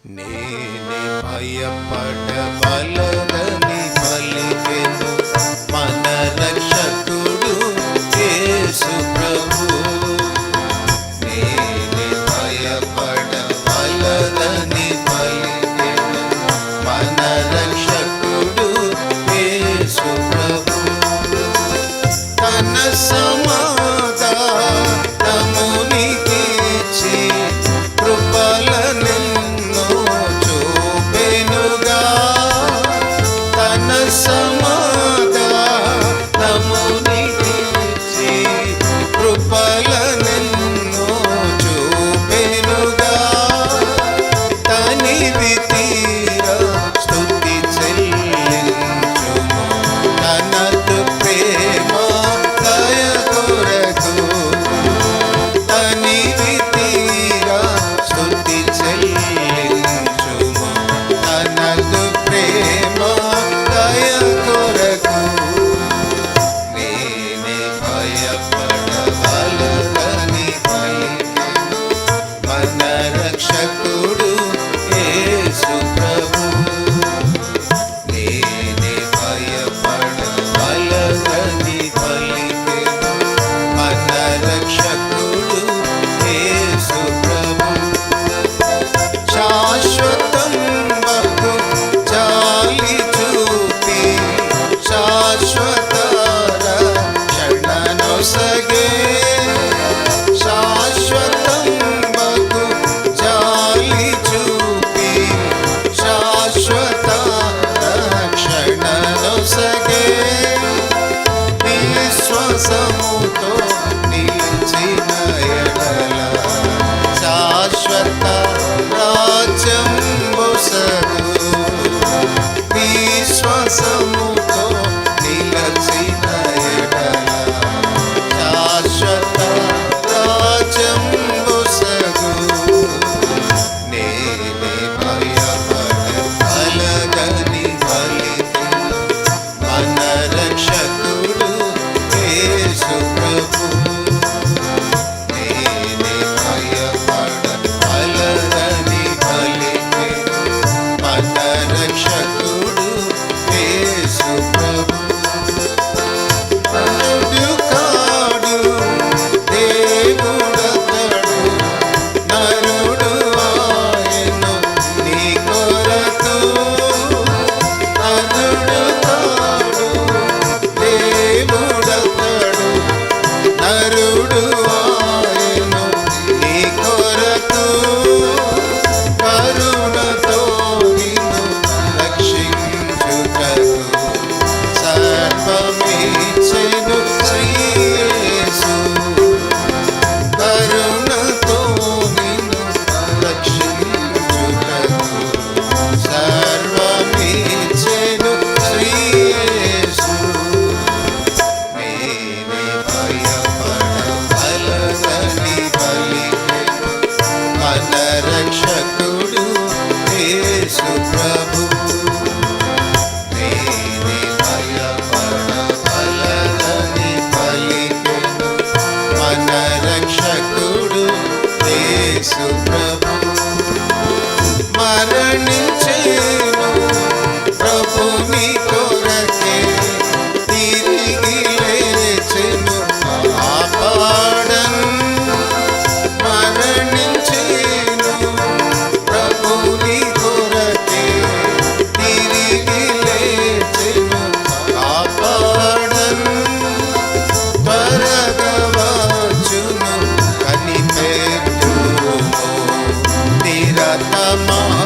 నేనే భయపడవలదని పలికెను మన రక్షకుడు యేసు ప్రభు. నేనే భయపడవలదని పలికెను మన రక్షకుడు యేసు ప్రభు. తన సమాధానమునికిచ్చి కృపలనెన్నో చూపెనుగా. తన సమాధానమునికిచ్చి కృపలనెన్నో చూపెనుగా. తనివి తీరా స్తుతి చెల్లించుము తనదు ప్రేమ దయ కొరకు. తనివి తీరా స్తుతి చెల్లించుము తనదు ప్రేమ దయ కొరకు. నేనే భయపడవలదని పలికెను మన రక్షకుడు యేసు ప్రభు. నేనే భయపడవలదని పలికెను మన రక్షకుడు యేసు ప్రభు. శాశ్వతం బహు జాలి చూపి శాశ్వత రక్షణనొసగే. శాశ్వతం బహు జాలి చూపి శాశ్వత రక్షణనొసగే. విశ్వాసముతో నిలిచిన ఎడల శాశ్వత రాజ్యంబొసగు. విశ్వాసముతో నిలిచిన ఎడల శాశ్వత రాజ్యంబొసగు. నేనే భయపడవలదని పలికెను మన రక్షకుడు యేసు ప్రభు. నేనే భయపడవలదని పలికెను మన రక్షకుడు యేసు ప్రభు. నరుడు కాడు దేవుడతడు నరుడు ఆయను నీ కొరకు. నరుడు కాడు దేవుడతడు నరుడు ఆయను నీ కొరకు. కరుణతో నిన్ను రక్షించుటకు సర్వమిచ్చెను శ్రీ యేసు. కరుణతో నిన్ను రక్షించుటకు సర్వమిచ్చెను శ్రీ యేసు. నేనే భయపడవలదని పలికెను మన రక్షకుడు యేసు ప్రభు. నేనే భయపడవలదని పలికెను మన రక్షకుడు యేసు ప్రభు. మరణించెను ప్రభుని కొరకే తిరిగి లేచెను కాపాడన్. మరణించెను ప్రభుని కొరకే తిరిగి లేచెను కాపాడన్. త్వరగా వచ్చును కనిపెట్టుము నిరతమాయనతో.